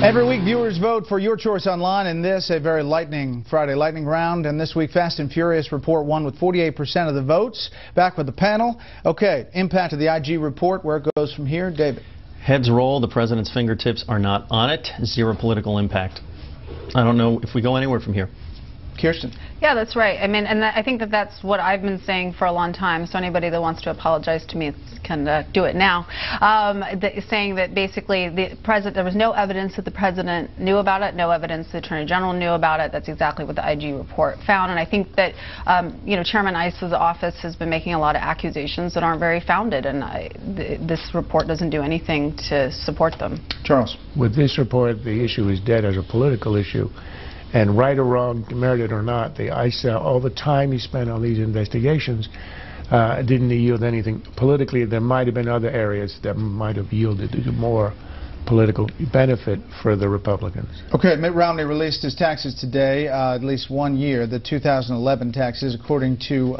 Every week, viewers vote for your choice online, and this a very lightning Friday lightning round. And this week, Fast and Furious Report won with 48% of the votes. Back with the panel. Okay, impact of the IG report, where it goes from here. David. Heads roll. The president's fingertips are not on it. Zero political impact. I don't know if we go anywhere from here. Kirsten. Yeah, that's right. I mean, and I think that that's what I've been saying for a long time. So anybody that wants to apologize to me can do it now. Saying that basically there was no evidence that the president knew about it, no evidence the attorney general knew about it. That's exactly what the IG report found. And I think that Chairman Iss's office has been making a lot of accusations that aren't very founded, and this report doesn't do anything to support them. Charles. With this report, the issue is dead as a political issue. And right or wrong, merited or not, the ICE, all the time he spent on these investigations didn't yield anything. Politically, there might have been other areas that might have yielded more political benefit for the Republicans. Okay, Mitt Romney released his taxes today, at least 1 year, the 2011 taxes, according to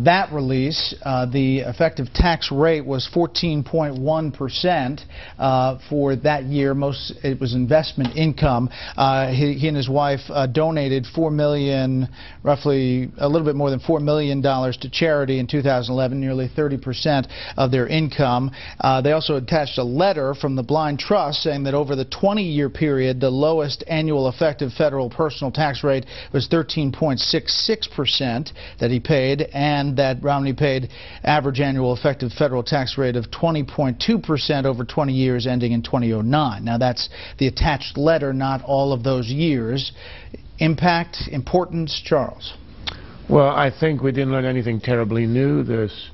that release. The effective tax rate was 14.1% for that year. It was investment income. He and his wife donated roughly a little bit more than $4 million to charity in 2011, nearly 30% of their income. They also attached a letter from the Blind Trust saying that over the 20-year period, the lowest annual effective federal personal tax rate was 13.66% that he paid, and that Romney paid average annual effective federal tax rate of 20.2% over 20 years ending in 2009. Now that's the attached letter, not all of those years. Impact, importance, Charles? Well, I think we didn't learn anything terribly new. This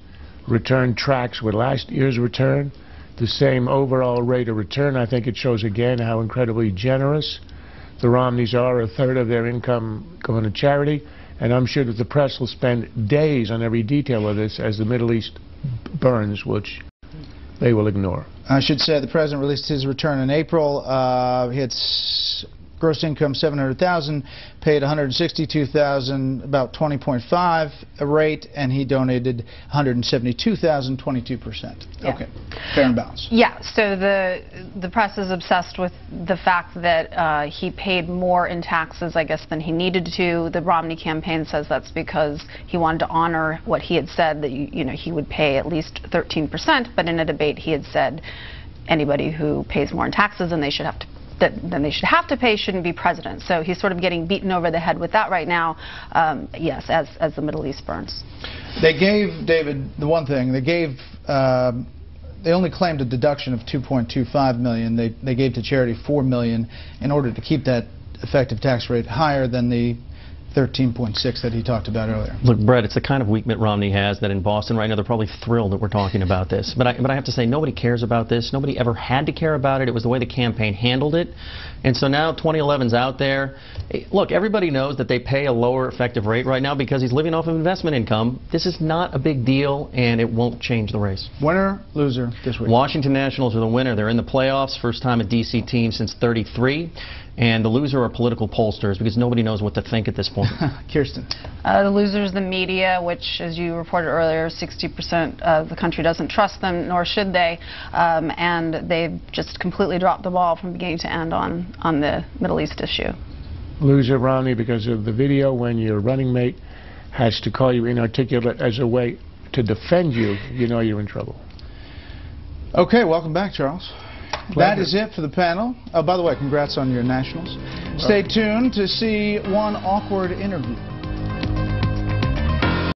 return tracks with last year's return, the same overall rate of return. I think it shows again how incredibly generous the Romneys are. A third of their income going to charity. And I'm sure that the press will spend days on every detail of this as the Middle East burns, which they will ignore. I should say the president released his return in April. He had gross income $700,000, paid $162,000, about 20.5 rate, and he donated $172,000, 22%. Yeah. Okay, fair and balanced. Yeah. So the press is obsessed with the fact that he paid more in taxes, I guess, than he needed to. The Romney campaign says that's because he wanted to honor what he had said, that he would pay at least 13%. But in a debate, he had said anybody who pays more in taxes than they should have to pay shouldn't be president. So he's sort of getting beaten over the head with that right now, yes, as the Middle East burns. They gave, David, the one thing, they only claimed a deduction of $2.25 million. They gave to charity $4 million in order to keep that effective tax rate higher than the 13.6 that he talked about earlier. Look, Brett, it's the kind of week Mitt Romney has that in Boston right now they're probably thrilled that we're talking about this. But I have to say, nobody cares about this. Nobody ever had to care about it. It was the way the campaign handled it. And so now 2011's out there. Look, everybody knows that they pay a lower effective rate right now because he's living off of investment income. This is not a big deal, and it won't change the race. Winner, loser this week? Washington Nationals are the winner. They're in the playoffs, first time a D.C. team since '33. And the loser are political pollsters because nobody knows what to think at this point. Kirsten. The loser is the media, which, as you reported earlier, 60% of the country doesn't trust them, nor should they. And they've just completely dropped the ball from beginning to end on the Middle East issue. Loser, Romney, because of the video when your running mate has to call you inarticulate as a way to defend you, you know you're in trouble. Okay, welcome back, Charles. Pleasure. That is it for the panel. Oh, by the way, congrats on your nationals. Stay tuned to see one awkward interview.